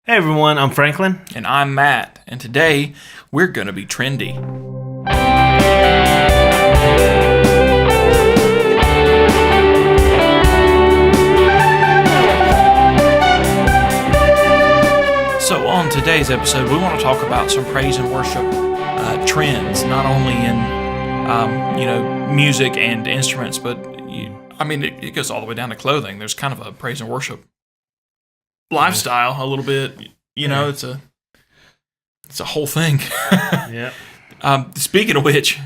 Hey everyone, I'm Franklin. And I'm Matt, and today we're going to be trendy. So on today's episode, we want to talk about some praise and worship trends, not only in music and instruments, but it goes all the way down to clothing. There's kind of a praise and worship lifestyle a little bit. It's a whole thing. Yeah. Speaking of which,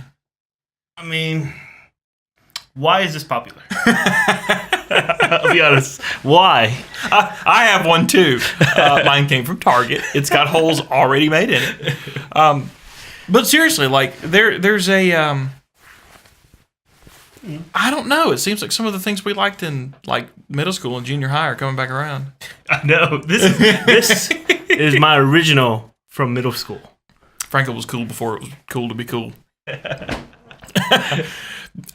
why is this popular? I'll be honest. Why? I have one too. Mine came from Target. It's got holes already made in it. But seriously, there's a I don't know. It seems like some of the things we liked in middle school and junior high are coming back around. I know. This is my original from middle school. Franklin was cool before it was cool to be cool.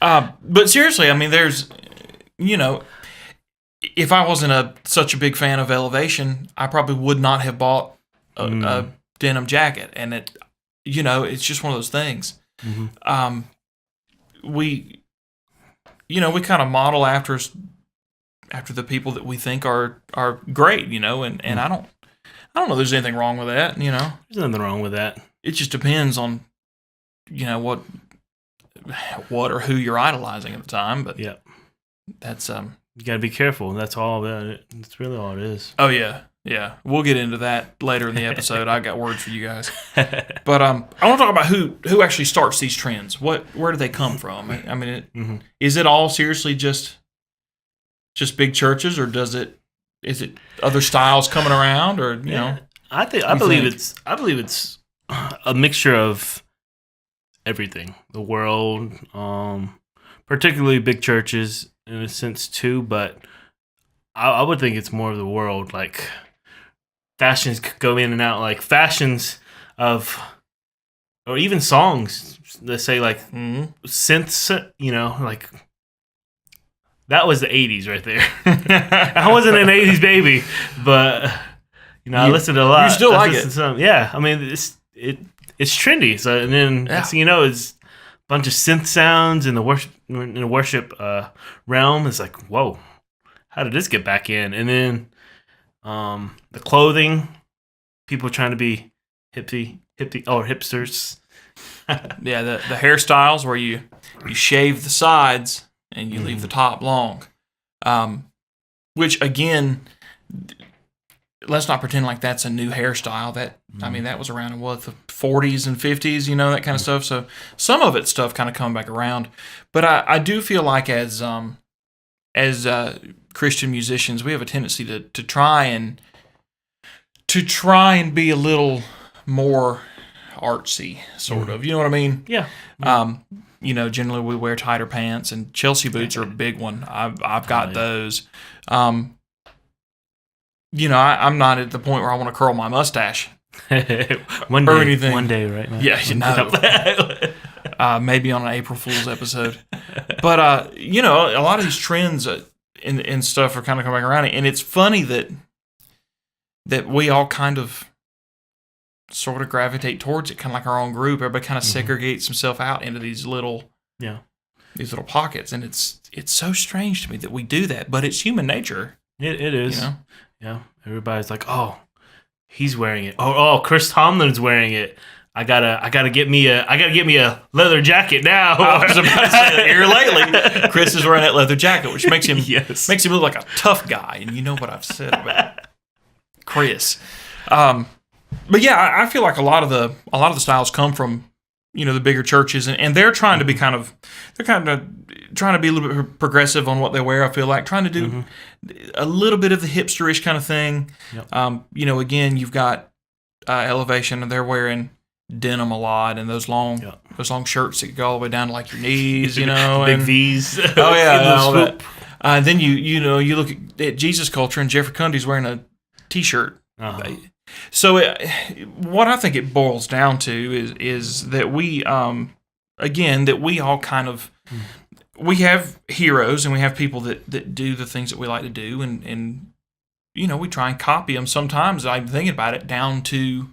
But seriously, there's, if I wasn't such a big fan of Elevation, I probably would not have bought a denim jacket. And it's just one of those things. Mm-hmm. We kind of model after the people that we think are great, and I don't know there's anything wrong with that, There's nothing wrong with that. It just depends on, what or who you're idolizing at the time, but yeah, that's you gotta be careful. That's all about it. That's really all it is. Oh yeah. We'll get into that later in the episode. I got words for you guys, but I want to talk about who actually starts these trends. Where do they come from? Is it all seriously just big churches, or is it other styles coming around, or I believe it's a mixture of everything. The world, particularly big churches in a sense too, but I would think it's more of the world. Like fashions go in and out, like fashions of, or even songs. Let's say synths, like that was the 80s right there. I wasn't an 80s baby, but I listened to a lot. You still like it? Yeah, it's trendy. So and then next thing you know, it's a bunch of synth sounds in the worship realm. It's like, whoa, how did this get back in? And then the clothing, people trying to be hipsters. Yeah, the hairstyles where you shave the sides and you leave the top long. Which again, let's not pretend like that's a new hairstyle. That that was around in the 40s and 50s, that kind of stuff. So some of it's stuff kind of coming back around. But I do feel like as Christian musicians, we have a tendency to try and be a little more artsy, sort of. You know what I mean? Yeah. Generally we wear tighter pants, and Chelsea boots are a big one. I've got those. I'm not at the point where I want to curl my mustache. One day, or anything. One day, right now. Yeah, maybe on an April Fool's episode. But a lot of these trends and stuff are kind of coming back around, and it's funny that we all kind of sort of gravitate towards it, kind of like our own group. Everybody kind of segregates himself out into these little pockets, and it's so strange to me that we do that, but it's human nature. It is. Yeah. Everybody's like, oh, he's wearing it. Oh, Chris Tomlin's wearing it. I gotta get me a leather jacket now. I was about to say that here lately, Chris is wearing that leather jacket, which makes him look like a tough guy, and you know what I've said about Chris. But yeah, I feel like a lot of the styles come from the bigger churches, and they're trying to be trying to be a little bit progressive on what they wear. I feel like trying to do a little bit of the hipsterish kind of thing. Yep. Again, you've got Elevation, and they're wearing denim a lot, and those long shirts that go all the way down to like your knees, big and V's. Oh yeah, all that. Then you look at Jesus Culture, and Jeffrey Cundy's wearing a t-shirt. Uh-huh. So what I think it boils down to is that we all kind of we have heroes, and we have people that do the things that we like to do, and we try and copy them. Sometimes I'm thinking about it down to,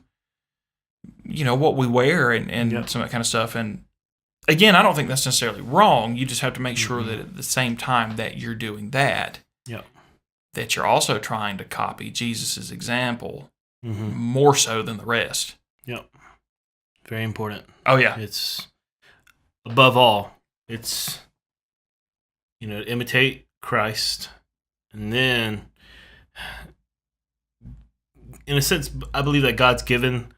what we wear and some of that kind of stuff. And again, I don't think that's necessarily wrong. You just have to make sure that at the same time that you're doing that, that you're also trying to copy Jesus' example more so than the rest. Yep. Very important. Oh, yeah. It's, above all, it's, imitate Christ. And then, in a sense, I believe that God's given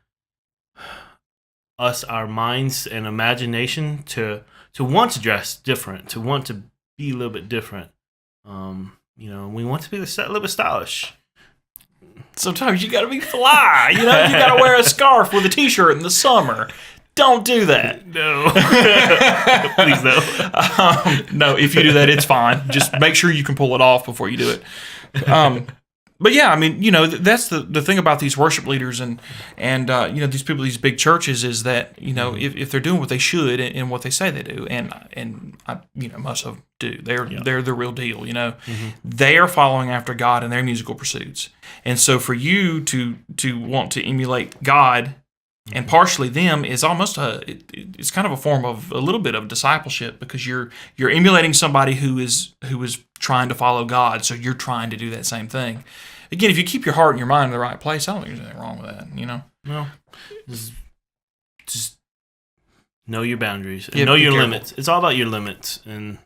us our minds and imagination to want to dress different, to want to be a little bit different. We want to be a little bit stylish. Sometimes you got to be fly. You got to wear a scarf with a t-shirt in the summer. Don't do that. No. Please no. No, if you do that, it's fine. Just make sure you can pull it off before you do it. But yeah, I mean, that's the thing about these worship leaders and these people, these big churches, is that if they're doing what they should and what they say they do, and most of them do, they're the real deal. They are following after God in their musical pursuits, and so for you to want to emulate God and partially them is almost it's kind of a form of a little bit of discipleship, because you're emulating somebody who is trying to follow God, so you're trying to do that same thing. Again, if you keep your heart and your mind in the right place, I don't think there's anything wrong with that, No. Just know your boundaries. And know your limits. It's all about your limits. And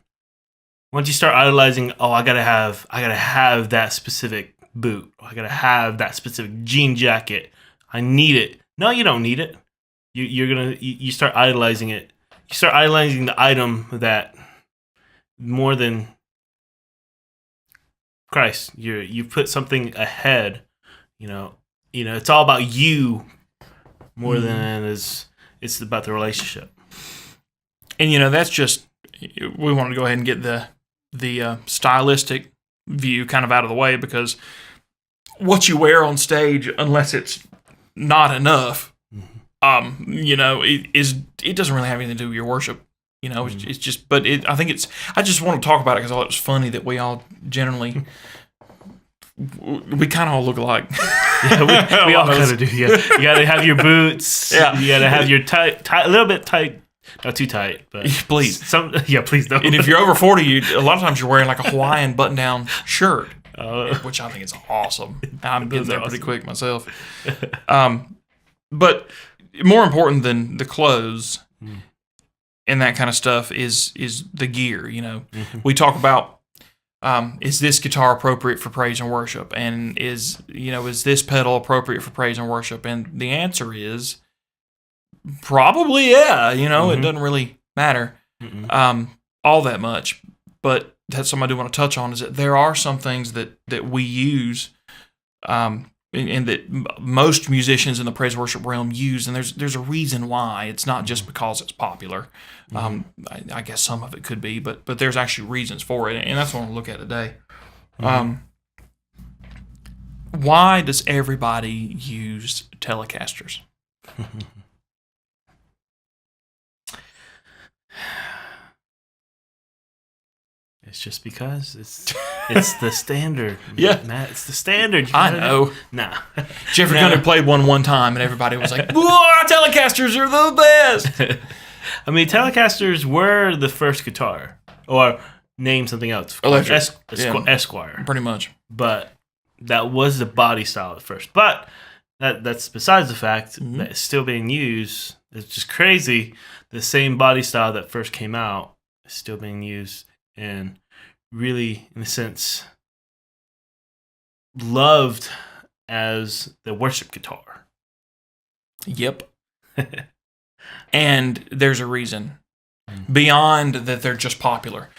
once you start idolizing, I gotta have that specific boot. I gotta have that specific jean jacket. I need it. No, you don't need it. You start idolizing it. You start idolizing the item that more than Christ. You put something ahead. It's all about you more than it's about the relationship. And that's just, we wanted to go ahead and get the stylistic view kind of out of the way, because what you wear on stage, unless it's not enough, it doesn't really have anything to do with your worship. It's just, but I just want to talk about it because I thought it was funny that we all generally, we kind of all look alike. Yeah, we all kind of do. Yeah, you got to have your boots. Yeah, you got to have your tight, a little bit tight, not too tight, but please. Please don't. And if you're over 40, a lot of times you're wearing like a Hawaiian button-down shirt, which I think is awesome. I'm getting there pretty quick myself. But more important than the clothes and that kind of stuff is the gear. We talk about, is this guitar appropriate for praise and worship, and is this pedal appropriate for praise and worship? And the answer is probably yeah. It doesn't really matter all that much. But that's something I do want to touch on, is that there are some things that we use, and that most musicians in the praise worship realm use, and there's a reason why. It's not just because it's popular. I guess some of it could be, but there's actually reasons for it, and that's what I want to look at today. Why does everybody use Telecasters? It's just because it's the standard. Yeah, Matt, it's the standard. I know. Nah. Jeffrey Gunter played one time, and everybody was like, "Whoa, Telecasters are the best." I mean, Telecasters were the first guitar, or name something else. Esquire. Pretty much. But that was the body style at first. But that's besides the fact that it's still being used. It's just crazy. The same body style that first came out is still being used. And really, in a sense, loved as the worship guitar. Yep. And there's a reason. Beyond that they're just popular.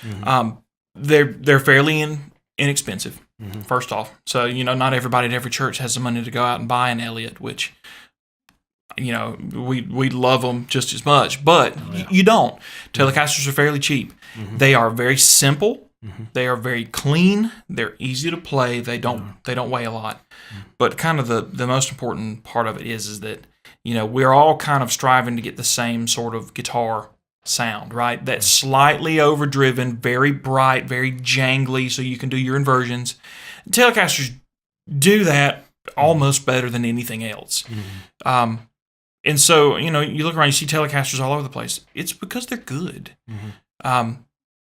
They're fairly inexpensive, first off. So, not everybody at every church has the money to go out and buy an Elliott, which, we love them just as much, but you don't. Telecasters are fairly cheap. They are very simple. They are very clean. They're easy to play. They don't weigh a lot. But kind of the most important part of it is that, we're all kind of striving to get the same sort of guitar sound, right? That's slightly overdriven, very bright, very jangly, so you can do your inversions. Telecasters do that almost better than anything else. Mm-hmm. And so, you look around, you see Telecasters all over the place. It's because they're good. Mm-hmm.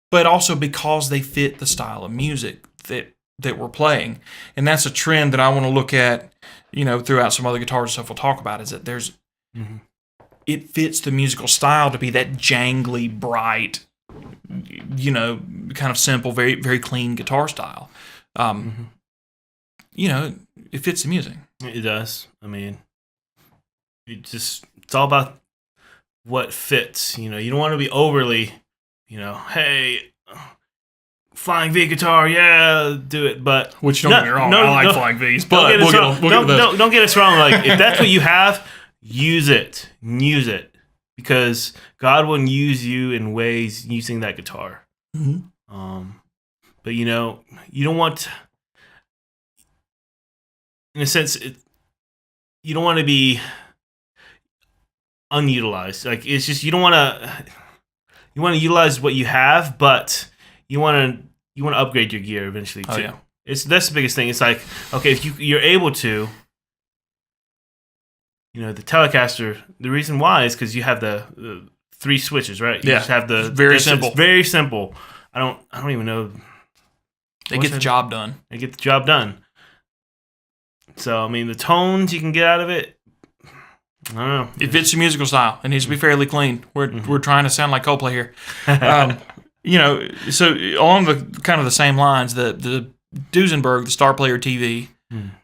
But also because they fit the style of music that we're playing. And that's a trend that I want to look at, throughout some other guitars and stuff we'll talk about, is that mm-hmm. it fits the musical style to be that jangly, bright, kind of simple, very, very clean guitar style. Mm-hmm. It fits the music. It does. I mean, it's all about what fits. You don't want to be overly, hey, flying V guitar, yeah, do it. But which don't get me wrong, I like flying Vs, but don't get us wrong. Like, if that's what you have, use it, because God will use you in ways using that guitar. Mm-hmm. But you don't want, in a sense, you don't want to be unutilized. Like, it's just you want to utilize what you have, but you want to upgrade your gear eventually too. Oh, yeah. That's the biggest thing. It's like, okay, if you're able to, the Telecaster. The reason why is because you have the 3 switches, right? You just have the very simple. It's very simple. I don't even know. They get the job done. They get the job done. So I mean, the tones you can get out of it, I don't know. It fits the musical style. It needs to be fairly clean. We're trying to sound like Coldplay here. So along the kind of the same lines, the Duesenberg, the Star Player TV,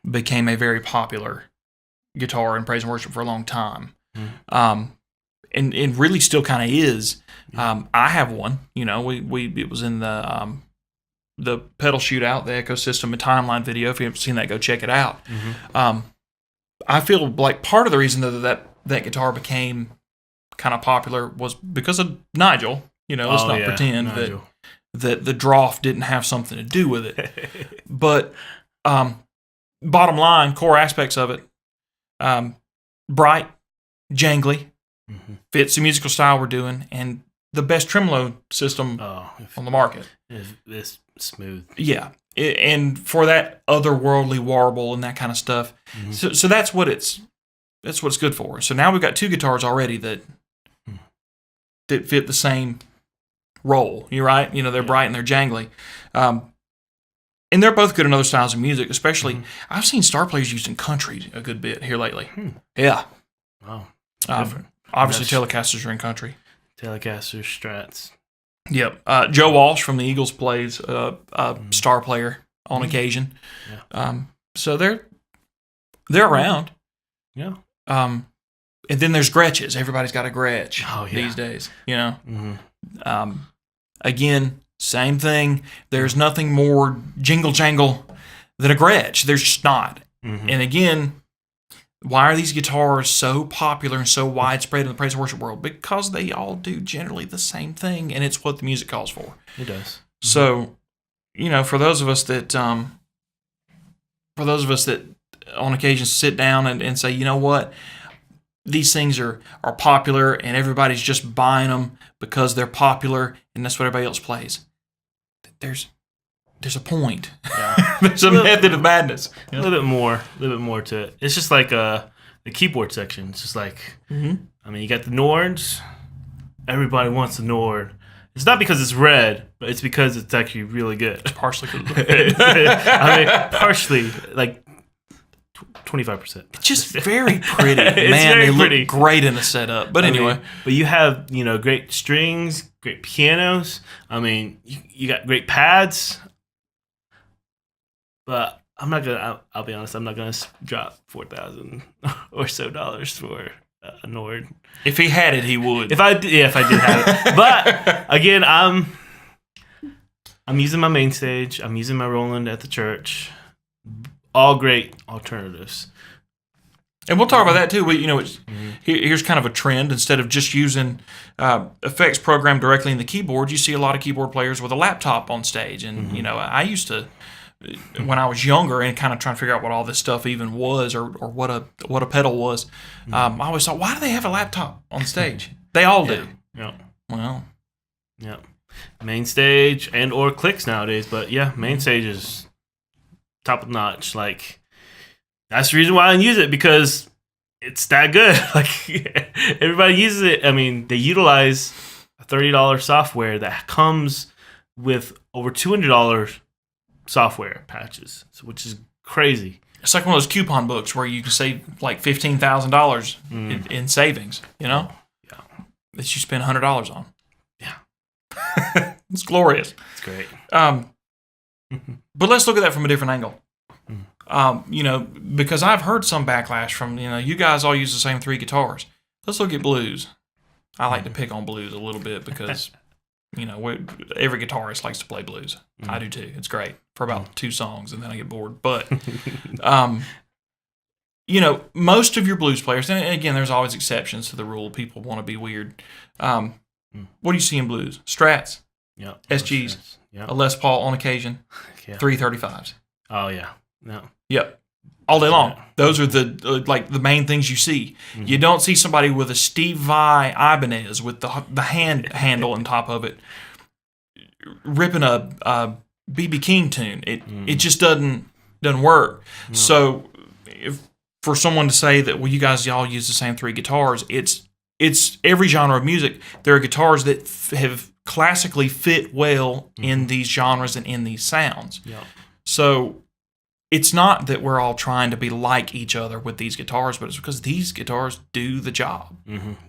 became a very popular guitar in praise and worship for a long time. And really still kind of is. I have one. It was in the pedal shootout, the Ecosystem and Timeline video. If you haven't seen that, go check it out. I feel like part of the reason that guitar became kind of popular was because of Nigel. Let's not pretend that the Droff didn't have something to do with it. But bottom line, core aspects of it, bright, jangly, fits the musical style we're doing, and the best tremolo system on the market. It's smooth. Yeah. And for that otherworldly warble and that kind of stuff. So that's what it's good for. So now we've got 2 guitars already that fit the same role. You're right. They're bright and they're jangly. And they're both good in other styles of music, especially I've seen Star Players used in country a good bit here lately. Yeah. Wow. Obviously Telecasters are in country. Telecasters, Strats. Yep. Joe Walsh from the Eagles plays Star Player on occasion. Yeah. So they're around. Yeah. And then there's Gretches. Everybody's got a Gretsch these days. Again, same thing. There's nothing more jingle jangle than a Gretsch. There's just not. And again, why are these guitars so popular and so widespread in the praise and worship world? Because they all do generally the same thing, and it's what the music calls for. It does. So, for those of us that on occasion sit down and say, you know what, these things are popular and everybody's just buying them because they're popular and that's what everybody else plays. There's a point. Yeah. There's a method of madness. A little bit more to it. It's just like the keyboard section. It's just like, I mean, you got the Nords. Everybody wants the Nord. It's not because it's red, but it's because it's actually really good. It's partially because it's red. I mean, partially, like 25%. It's just very pretty. Man, they look great in the setup. But anyway. But you have, great strings, great pianos. I mean, you got great pads. But I'll be honest, I'm not gonna drop $4,000 or so for a Nord. If he had it, he would. If I did have it. But again, I'm using my main stage. I'm using my Roland at the church. All great alternatives. And we'll talk about that too. Here's kind of a trend. Instead of just using effects programmed directly in the keyboard, you see a lot of keyboard players with a laptop on stage. And I used to, when I was younger and kind of trying to figure out what all this stuff even was or what a pedal was, I always thought, why do they have a laptop on stage? They all do. Yeah. Well. Yeah. Main stage and or clicks nowadays, but yeah, main stage is top of notch. Like, That's the reason why I use it, because it's that good. Like, everybody uses it. I mean, they utilize a $30 software that comes with over $200 software patches, which is crazy. It's like one of those coupon books where you can save like $15,000 in savings, Yeah. That you spend $100 on. Yeah. It's glorious. It's great. But let's look at that from a different angle. Because I've heard some backlash from, you guys all use the same 3 guitars. Let's look at blues. I like to pick on blues a little bit because, every guitarist likes to play blues. I do too. It's great for about 2 songs, and then I get bored. But, most of your blues players, and again, there's always exceptions to the rule. People want to be weird. What do you see in blues? Strats, SGs, a Les Paul on occasion, 335s. Oh, yeah. No. Yep. All day long. Those are the main things you see. You don't see somebody with a Steve Vai Ibanez with the hand handle on top of it ripping a B.B. King tune. It just doesn't work. So for someone to say that, well, you guys all use the same 3 guitars, it's every genre of music. There are guitars that have classically fit well in these genres and in these sounds. Yeah. So it's not that we're all trying to be like each other with these guitars, but it's because these guitars do the job.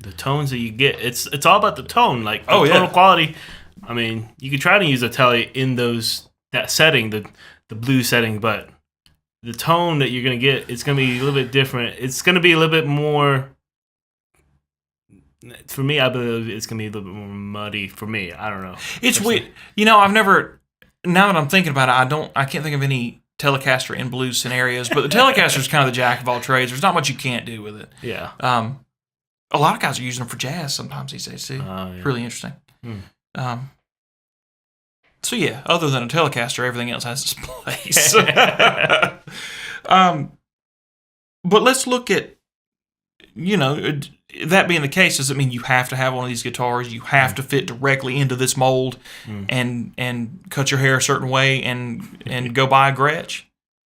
The tones that you get, it's all about the tone, like total quality. I mean, you could try to use a Tele in that setting, the blues setting, but the tone that you're gonna get, it's gonna be a little bit different. It's gonna be a little bit more. For me, I believe it's gonna be a little bit more muddy. For me, I don't know. It's weird. I've never. Now that I'm thinking about it, I can't think of any Telecaster in blues scenarios, but the Telecaster is kind of the jack of all trades. There's not much you can't do with it. Yeah. A lot of guys are using them for jazz sometimes these days too. It's really interesting. So yeah, other than a Telecaster, everything else has its place. But let's look at, that being the case, does it mean you have to have one of these guitars? You have to fit directly into this mold and cut your hair a certain way and go buy a Gretsch?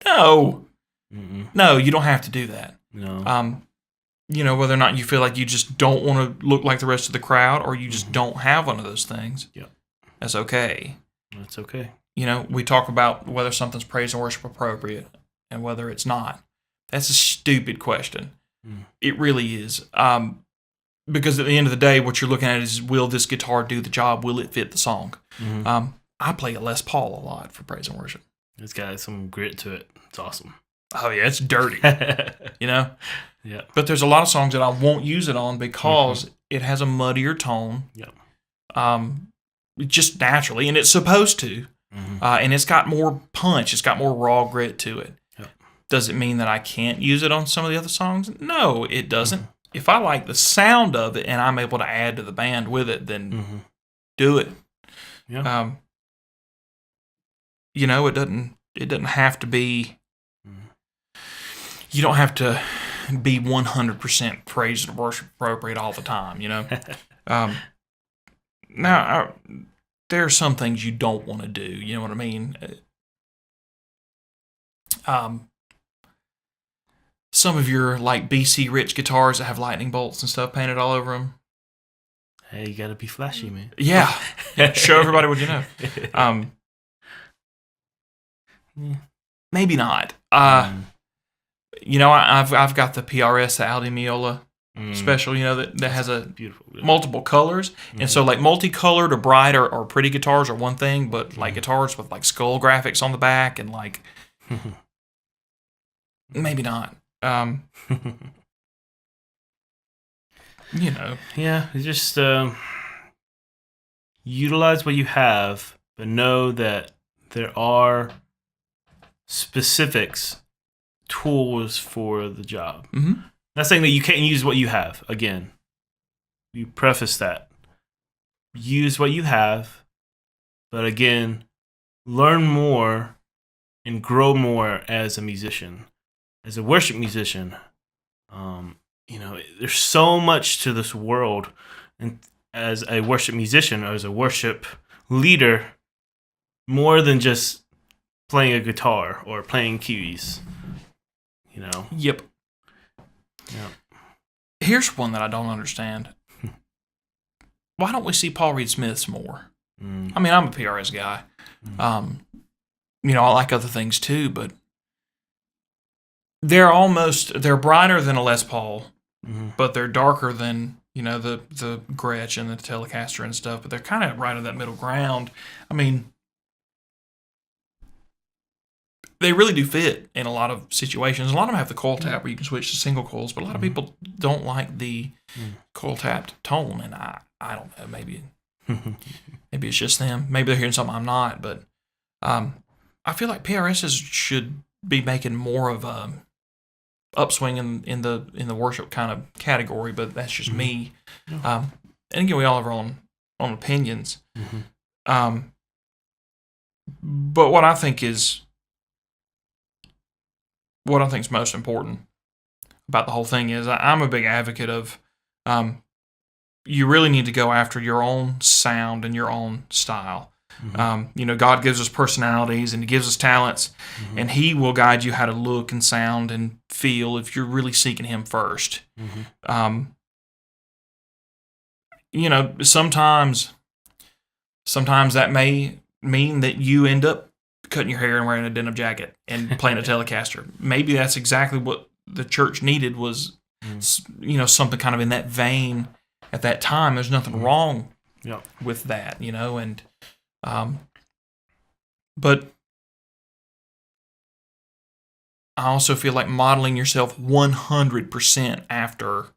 No. No, you don't have to do that. No. Whether or not you feel like you just don't want to look like the rest of the crowd, or you just don't have one of those things. Yep. That's okay. That's okay. We talk about whether something's praise and worship appropriate and whether it's not. That's a stupid question. It really is. Because at the end of the day, what you're looking at is, will this guitar do the job? Will it fit the song? I play a Les Paul a lot for praise and worship. It's got some grit to it. It's awesome. Oh, yeah, it's dirty. Yeah. But there's a lot of songs that I won't use it on because it has a muddier tone. Yep. Just naturally, and it's supposed to. And it's got more punch. It's got more raw grit to it. Yep. Does it mean that I can't use it on some of the other songs? No, it doesn't. If I like the sound of it and I'm able to add to the band with it, then do it. Yeah. It doesn't have to be. You don't have to be 100% praise and worship appropriate all the time. Now, there are some things you don't want to do. You know what I mean? Some of your like BC Rich guitars that have lightning bolts and stuff painted all over them. Hey, you gotta be flashy, man. Yeah. Show everybody what you know. Maybe not. I've got the PRS, the Aldi Meola special, that has a beautiful multiple colors. And so like multicolored or bright or pretty guitars are one thing, but like guitars with like skull graphics on the back and like maybe not. Yeah, just utilize what you have, but know that there are specifics, tools for the job. Not saying that you can't use what you have. Again, you preface that. Use what you have, but again, learn more and grow more as a musician, as a worship musician. There's so much to this world, and as a worship musician or as a worship leader, more than just playing a guitar or playing keys. Yep. Yep. Here's one that I don't understand. Why don't we see Paul Reed Smiths more? I mean, I'm a PRS guy. I like other things too, but they're brighter than a Les Paul, but they're darker than, the Gretsch and the Telecaster and stuff, but they're kind of right in that middle ground. I mean, they really do fit in a lot of situations. A lot of them have the coil tap where you can switch to single coils, but a lot of people don't like the coil tapped tone, and I don't know, maybe it's just them. Maybe they're hearing something I'm not, but I feel like PRSs should be making more of a upswing in the worship kind of category, but that's just me. And again, we all have our own opinions. But what I think is most important about the whole thing is I'm a big advocate of you really need to go after your own sound and your own style. God gives us personalities and He gives us talents, and He will guide you how to look and sound and feel if you're really seeking Him first. Sometimes that may mean that you end up cutting your hair and wearing a denim jacket and playing a Telecaster. Maybe that's exactly what the church needed was, something kind of in that vein at that time. There's nothing wrong with that, and but I also feel like modeling yourself 100% after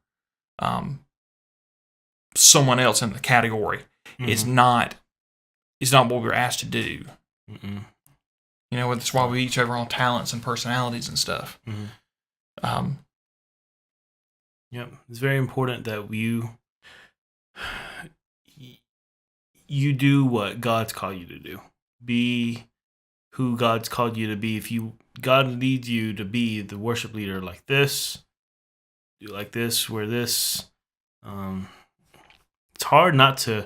someone else in the category is not what we're asked to do. That's why we each have our own talents and personalities and stuff. It's very important that you do what God's called you to do. Be who God's called you to be. If God leads you to be the worship leader like this, do like this, wear this. It's hard not to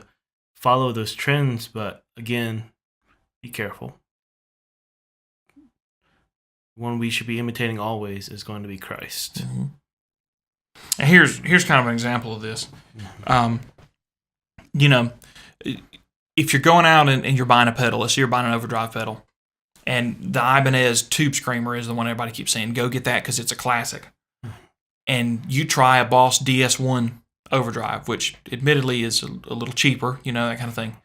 follow those trends, but again, be careful. One we should be imitating always is going to be Christ. And here's kind of an example of this. If you're going out and you're buying a pedal, let's say you're buying an overdrive pedal, and the Ibanez Tube Screamer is the one everybody keeps saying, go get that because it's a classic. And you try a Boss DS1 overdrive, which admittedly is a little cheaper, that kind of thing.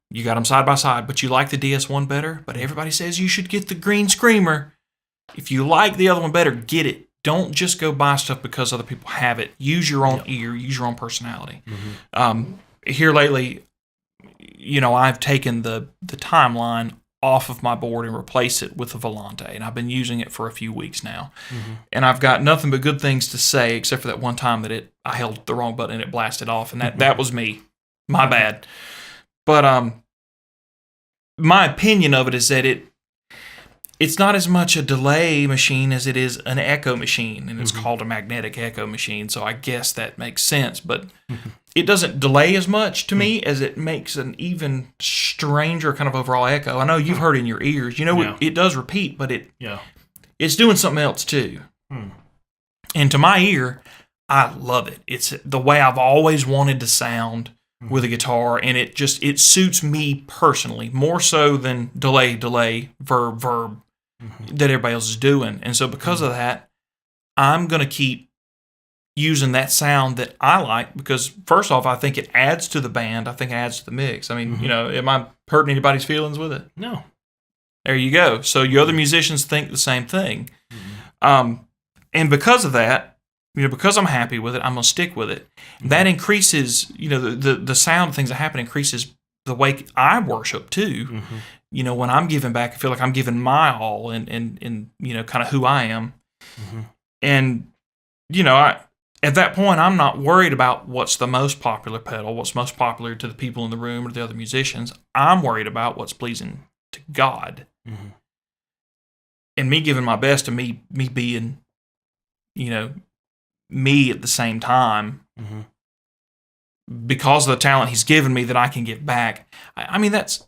You got them side by side, but you like the DS1 better, but everybody says you should get the Green Screamer. If you like the other one better, get it. Don't just go buy stuff because other people have it. Use your own ear, use your own personality. Here lately, I've taken the timeline off of my board and replaced it with a Volante, and I've been using it for a few weeks now. And I've got nothing but good things to say, except for that one time that I held the wrong button and it blasted off, and that was me. My bad. But my opinion of it is that it's not as much a delay machine as it is an echo machine, and it's called a magnetic echo machine, so I guess that makes sense, but it doesn't delay as much to me as it makes an even stranger kind of overall echo. I know you've heard it in your ears. It does repeat, but it's doing something else too. And to my ear, I love it. It's the way I've always wanted to sound with a guitar, and it suits me personally more so than delay, verb that everybody else is doing. And so because of that, I'm going to keep using that sound that I like, because first off, I think it adds to the band. I think it adds to the mix. I mean, am I hurting anybody's feelings with it? No. There you go. So your other musicians think the same thing. And because of that, because I'm happy with it, I'm going to stick with it. That increases, the sound of things that happen increases the way I worship too. When I'm giving back, I feel like I'm giving my all and kind of who I am. And, at that point, I'm not worried about what's the most popular pedal, what's most popular to the people in the room or the other musicians. I'm worried about what's pleasing to God. And me giving my best and me being, me at the same time, because of the talent He's given me that I can give back. I mean, that's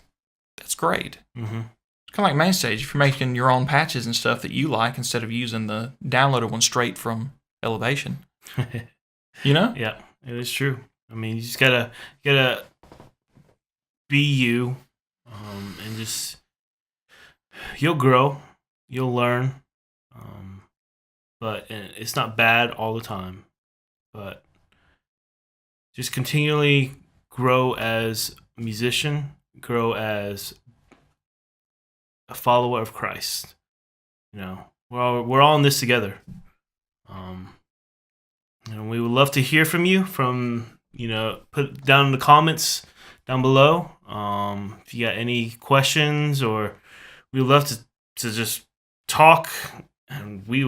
great. It's kind of like MainStage. If you're making your own patches and stuff that you like, instead of using the downloaded one straight from Elevation, Yeah, it is true. I mean, you just gotta be you, and just you'll grow, you'll learn, but it's not bad all the time. But just continually grow as a musician, grow as a follower of Christ. We're all in this together. And we would love to hear from you. Put it down in the comments down below. If you got any questions, or we'd love to just talk, and we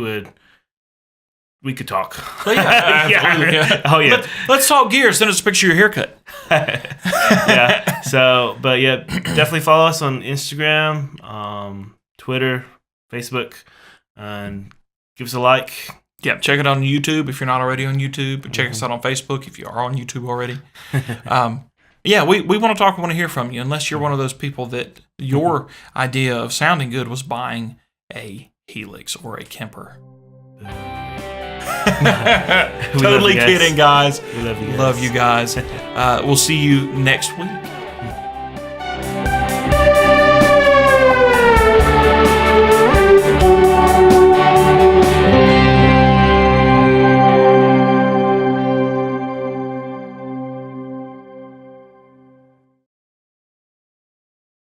could talk. Absolutely. Yeah. Oh yeah. Let's talk gear. Send us a picture of your haircut. Yeah. So, but yeah, definitely follow us on Instagram, Twitter, Facebook, and give us a like. Yeah, check it out on YouTube if you're not already on YouTube. Check us out on Facebook if you are on YouTube already. We want to talk. We want to hear from you. Unless you're one of those people that your idea of sounding good was buying a Helix or a Kemper. Totally kidding, guys. We love you guys. Love you guys. We'll see you next week.